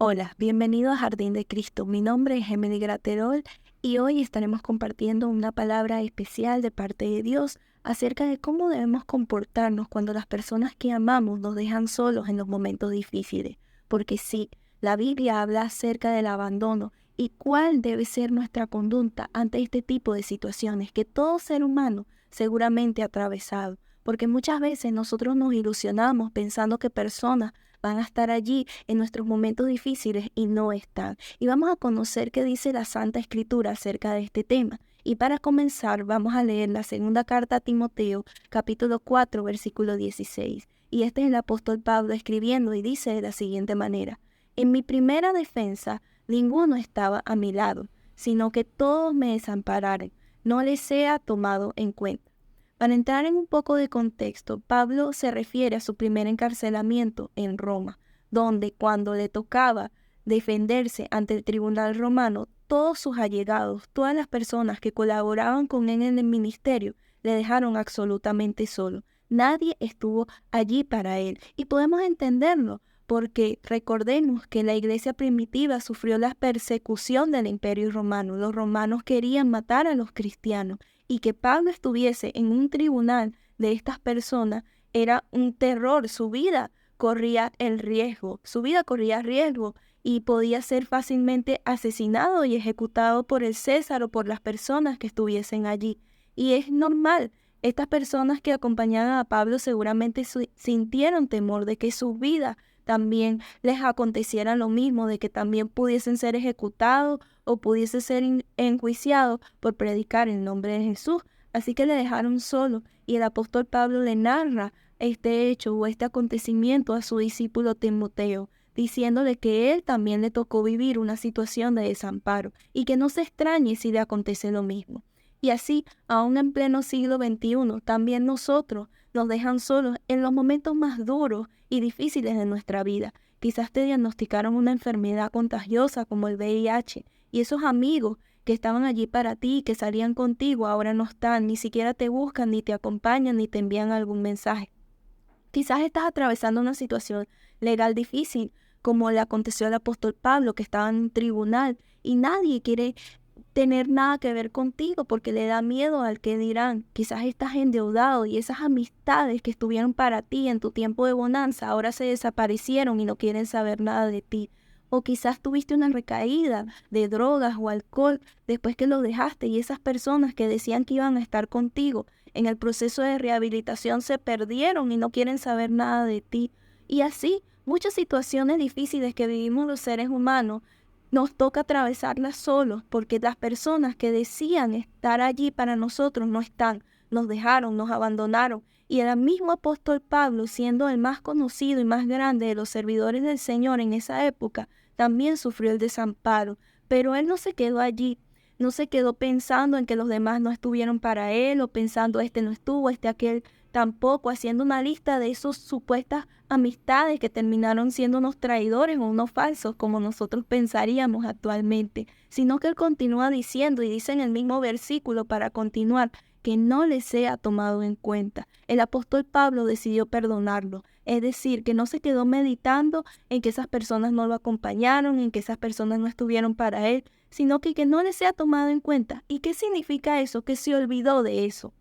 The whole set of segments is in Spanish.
Hola, bienvenido a Jardín de Cristo. Mi nombre es Emily Graterol y hoy estaremos compartiendo una palabra especial de parte de Dios acerca de cómo debemos comportarnos cuando las personas que amamos nos dejan solos en los momentos difíciles. Porque sí, la Biblia habla acerca del abandono y cuál debe ser nuestra conducta ante este tipo de situaciones que todo ser humano seguramente ha atravesado. Porque muchas veces nosotros nos ilusionamos pensando que personas van a estar allí en nuestros momentos difíciles y no están. Y vamos a conocer qué dice la Santa Escritura acerca de este tema. Y para comenzar vamos a leer la segunda carta a Timoteo, capítulo 4, versículo 16. Y este es el apóstol Pablo escribiendo y dice de la siguiente manera: En mi primera defensa ninguno estaba a mi lado, sino que todos me desampararon, no les sea tomado en cuenta. Para entrar en un poco de contexto, Pablo se refiere a su primer encarcelamiento en Roma, donde cuando le tocaba defenderse ante el tribunal romano, todos sus allegados, todas las personas que colaboraban con él en el ministerio, le dejaron absolutamente solo. Nadie estuvo allí para él. Y podemos entenderlo, porque recordemos que la iglesia primitiva sufrió la persecución del Imperio Romano. Los romanos querían matar a los cristianos. Y que Pablo estuviese en un tribunal de estas personas era un terror. Su vida corría riesgo y podía ser fácilmente asesinado y ejecutado por el César o por las personas que estuviesen allí. Y es normal, estas personas que acompañaban a Pablo seguramente sintieron temor de que su vida también les aconteciera lo mismo, de que también pudiesen ser ejecutados o pudiese ser enjuiciado por predicar el nombre de Jesús. Así que le dejaron solo y el apóstol Pablo le narra este hecho o este acontecimiento a su discípulo Timoteo, diciéndole que él también le tocó vivir una situación de desamparo y que no se extrañe si le acontece lo mismo. Y así, aún en pleno siglo XXI, también nosotros nos dejan solos en los momentos más duros y difíciles de nuestra vida. Quizás te diagnosticaron una enfermedad contagiosa como el VIH y esos amigos que estaban allí para ti, que salían contigo, ahora no están, ni siquiera te buscan, ni te acompañan, ni te envían algún mensaje. Quizás estás atravesando una situación legal difícil, como le aconteció al apóstol Pablo, que estaba en un tribunal y nadie quiere tener nada que ver contigo porque le da miedo al que dirán. Quizás estás endeudado y esas amistades que estuvieron para ti en tu tiempo de bonanza ahora se desaparecieron y no quieren saber nada de ti. O quizás tuviste una recaída de drogas o alcohol después que lo dejaste y esas personas que decían que iban a estar contigo en el proceso de rehabilitación se perdieron y no quieren saber nada de ti. Y así, muchas situaciones difíciles que vivimos los seres humanos nos toca atravesarlas solos porque las personas que decían estar allí para nosotros no están, nos dejaron, nos abandonaron. Y el mismo apóstol Pablo, siendo el más conocido y más grande de los servidores del Señor en esa época, también sufrió el desamparo. Pero él no se quedó allí, no se quedó pensando en que los demás no estuvieron para él o pensando este no estuvo, aquel tampoco, haciendo una lista de esos supuestas amistades que terminaron siendo unos traidores o unos falsos como nosotros pensaríamos actualmente, sino que él continúa diciendo y dice en el mismo versículo para continuar que no le sea tomado en cuenta. El apóstol Pablo decidió perdonarlo, es decir, que no se quedó meditando en que esas personas no lo acompañaron, en que esas personas no estuvieron para él, sino que no le sea tomado en cuenta. ¿Y qué significa eso? Que se olvidó de eso,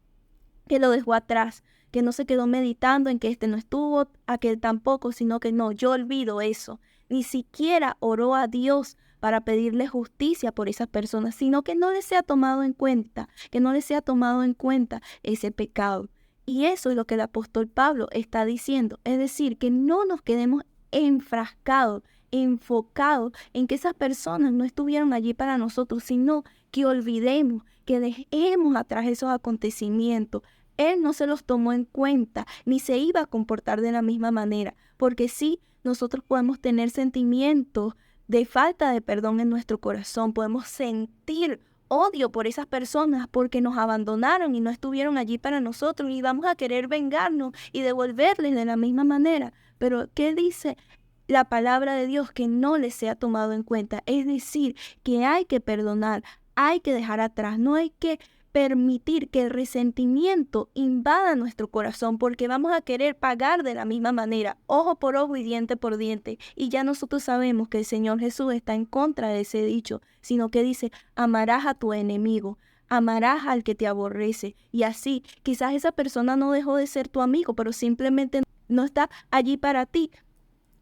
que lo dejó atrás, que no se quedó meditando en que este no estuvo, aquel tampoco, sino que no, yo olvido eso. Ni siquiera oró a Dios para pedirle justicia por esas personas, sino que no le sea tomado en cuenta, que no le sea tomado en cuenta ese pecado. Y eso es lo que el apóstol Pablo está diciendo, es decir, que no nos quedemos enfrascados, enfocados en que esas personas no estuvieron allí para nosotros, sino que olvidemos, que dejemos atrás esos acontecimientos. Él no se los tomó en cuenta, ni se iba a comportar de la misma manera, porque sí, nosotros podemos tener sentimientos de falta de perdón en nuestro corazón, podemos sentir odio por esas personas porque nos abandonaron y no estuvieron allí para nosotros y vamos a querer vengarnos y devolverles de la misma manera. Pero, ¿qué dice la palabra de Dios? Que no les sea tomado en cuenta, es decir, que hay que perdonar, hay que dejar atrás, no hay que permitir que el resentimiento invada nuestro corazón, porque vamos a querer pagar de la misma manera, ojo por ojo y diente por diente. Y ya nosotros sabemos que el Señor Jesús está en contra de ese dicho, sino que dice, amarás a tu enemigo, amarás al que te aborrece. Y así, quizás esa persona no dejó de ser tu amigo, pero simplemente no está allí para ti.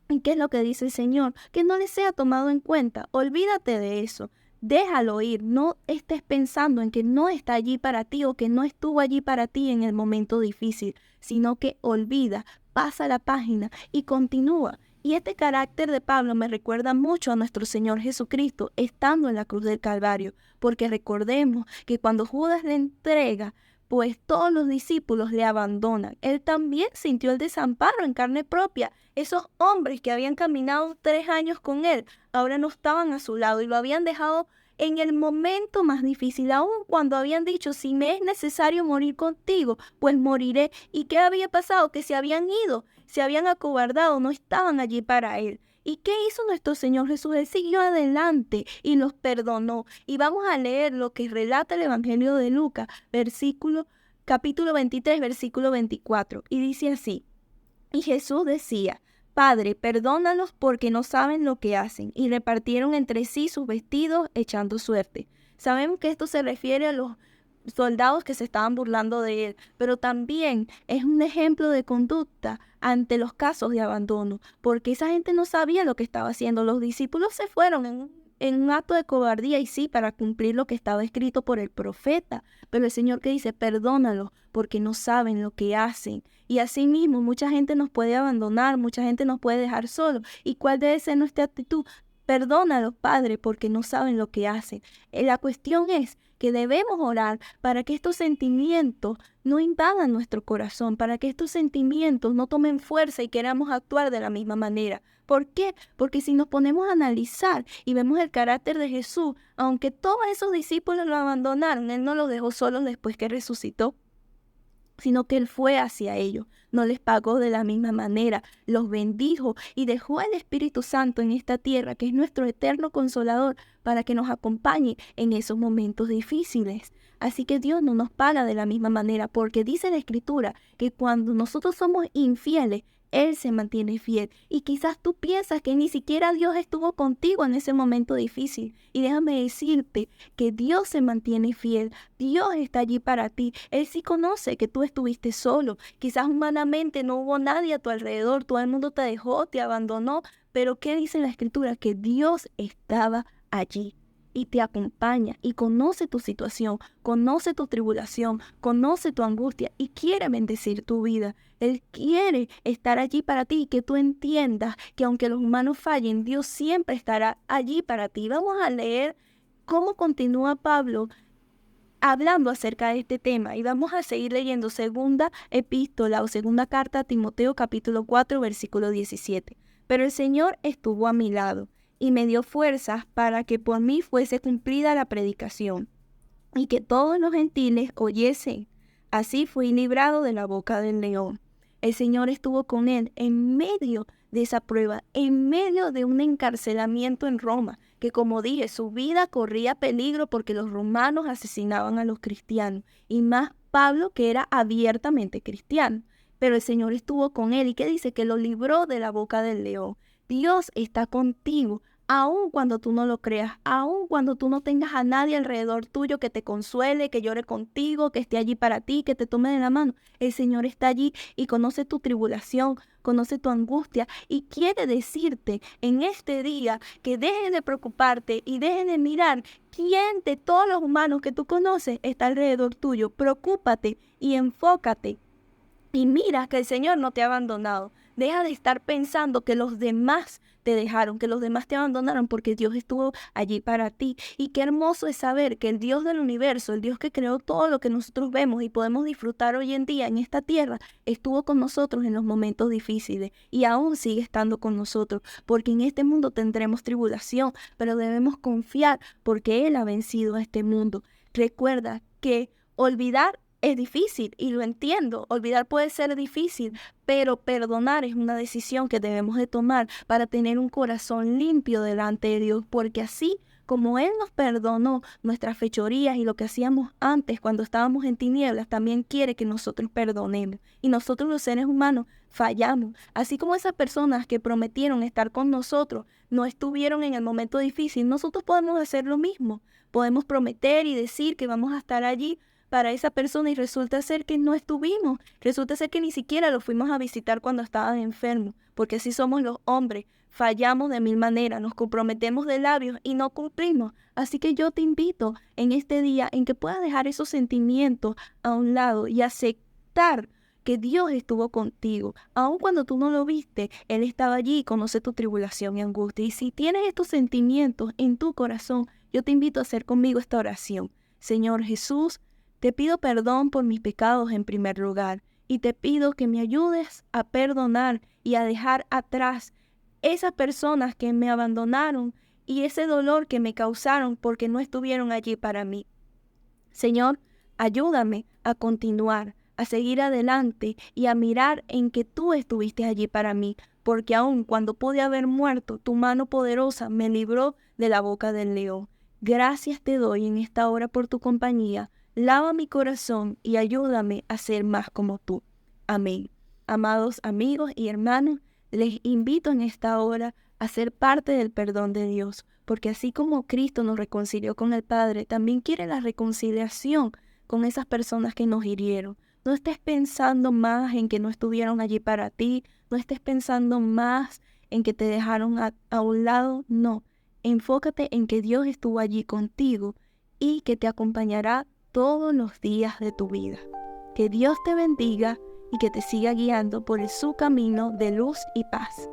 ¿Y qué es lo que dice el Señor? Que no le sea tomado en cuenta. Olvídate de eso. Déjalo ir. No estés pensando en que no está allí para ti o que no estuvo allí para ti en el momento difícil, sino que olvida, pasa la página y continúa. Y este carácter de Pablo me recuerda mucho a nuestro Señor Jesucristo estando en la cruz del Calvario, porque recordemos que cuando Judas le entrega, pues todos los discípulos le abandonan. Él también sintió el desamparo en carne propia. Esos hombres que habían caminado 3 años con él, ahora no estaban a su lado y lo habían dejado en el momento más difícil, aun cuando habían dicho, si me es necesario morir contigo, pues moriré. ¿Y qué había pasado? Que se habían ido, se habían acobardado, no estaban allí para él. ¿Y qué hizo nuestro Señor Jesús? Él siguió adelante y los perdonó. Y vamos a leer lo que relata el Evangelio de Lucas, capítulo 23, versículo 24. Y dice así, y Jesús decía, Padre, perdónalos porque no saben lo que hacen. Y repartieron entre sí sus vestidos echando suerte. Sabemos que esto se refiere a los soldados que se estaban burlando de él, pero también es un ejemplo de conducta ante los casos de abandono, porque esa gente no sabía lo que estaba haciendo. Los discípulos se fueron en un acto de cobardía y sí, para cumplir lo que estaba escrito por el profeta, pero el Señor que dice, perdónalos porque no saben lo que hacen. Y así mismo, mucha gente nos puede abandonar, mucha gente nos puede dejar solos. ¿Y cuál debe ser nuestra actitud? Perdónalos, Padre, porque no saben lo que hacen. La cuestión es que debemos orar para que estos sentimientos no invadan nuestro corazón, para que estos sentimientos no tomen fuerza y queramos actuar de la misma manera. ¿Por qué? Porque si nos ponemos a analizar y vemos el carácter de Jesús, aunque todos esos discípulos lo abandonaron, Él no los dejó solos después que resucitó, sino que Él fue hacia ellos, no les pagó de la misma manera, los bendijo y dejó al Espíritu Santo en esta tierra, que es nuestro eterno consolador, para que nos acompañe en esos momentos difíciles. Así que Dios no nos paga de la misma manera, porque dice la Escritura que cuando nosotros somos infieles, Él se mantiene fiel. Y quizás tú piensas que ni siquiera Dios estuvo contigo en ese momento difícil. Y déjame decirte que Dios se mantiene fiel. Dios está allí para ti. Él sí conoce que tú estuviste solo. Quizás humanamente no hubo nadie a tu alrededor. Todo el mundo te dejó, te abandonó. Pero ¿qué dice la Escritura? Que Dios estaba allí y te acompaña y conoce tu situación, conoce tu tribulación, conoce tu angustia y quiere bendecir tu vida. Él quiere estar allí para ti y que tú entiendas que aunque los humanos fallen, Dios siempre estará allí para ti. Vamos a leer cómo continúa Pablo hablando acerca de este tema y vamos a seguir leyendo segunda epístola o segunda carta a Timoteo capítulo 4 versículo 17. Pero el Señor estuvo a mi lado y me dio fuerzas para que por mí fuese cumplida la predicación, y que todos los gentiles oyesen. Así fui librado de la boca del león. El Señor estuvo con él en medio de esa prueba, en medio de un encarcelamiento en Roma, que como dije, su vida corría peligro porque los romanos asesinaban a los cristianos, y más Pablo, que era abiertamente cristiano. Pero el Señor estuvo con él, y que dice que lo libró de la boca del león. Dios está contigo, aun cuando tú no lo creas, aun cuando tú no tengas a nadie alrededor tuyo que te consuele, que llore contigo, que esté allí para ti, que te tome de la mano. El Señor está allí y conoce tu tribulación, conoce tu angustia y quiere decirte en este día que dejes de preocuparte y dejes de mirar quién de todos los humanos que tú conoces está alrededor tuyo. Preocúpate y enfócate. Y mira que el Señor no te ha abandonado. Deja de estar pensando que los demás te dejaron, que los demás te abandonaron, porque Dios estuvo allí para ti. Y qué hermoso es saber que el Dios del universo, el Dios que creó todo lo que nosotros vemos y podemos disfrutar hoy en día en esta tierra, estuvo con nosotros en los momentos difíciles y aún sigue estando con nosotros, porque en este mundo tendremos tribulación, pero debemos confiar porque Él ha vencido a este mundo. Recuerda que olvidar es difícil y lo entiendo, olvidar puede ser difícil, pero perdonar es una decisión que debemos de tomar para tener un corazón limpio delante de Dios, porque así como Él nos perdonó nuestras fechorías y lo que hacíamos antes cuando estábamos en tinieblas, también quiere que nosotros perdonemos. Y nosotros los seres humanos fallamos. Así como esas personas que prometieron estar con nosotros no estuvieron en el momento difícil, nosotros podemos hacer lo mismo. Podemos prometer y decir que vamos a estar allí para esa persona y resulta ser que no estuvimos. Resulta ser que ni siquiera lo fuimos a visitar cuando estaban enfermos, porque así somos los hombres. Fallamos de mil maneras, nos comprometemos de labios y no cumplimos. Así que yo te invito en este día en que puedas dejar esos sentimientos a un lado y aceptar que Dios estuvo contigo. Aun cuando tú no lo viste, Él estaba allí y conoce tu tribulación y angustia. Y si tienes estos sentimientos en tu corazón, yo te invito a hacer conmigo esta oración. Señor Jesús, te pido perdón por mis pecados en primer lugar y te pido que me ayudes a perdonar y a dejar atrás esas personas que me abandonaron y ese dolor que me causaron porque no estuvieron allí para mí. Señor, ayúdame a continuar, a seguir adelante y a mirar en que tú estuviste allí para mí, porque aun cuando pude haber muerto, tu mano poderosa me libró de la boca del león. Gracias te doy en esta hora por tu compañía. Lava mi corazón y ayúdame a ser más como tú. Amén. Amados amigos y hermanos, les invito en esta hora a ser parte del perdón de Dios, porque así como Cristo nos reconcilió con el Padre, también quiere la reconciliación con esas personas que nos hirieron. No estés pensando más en que no estuvieron allí para ti, no estés pensando más en que te dejaron a un lado, no. Enfócate en que Dios estuvo allí contigo y que te acompañará todos los días de tu vida. Que Dios te bendiga y que te siga guiando por su camino de luz y paz.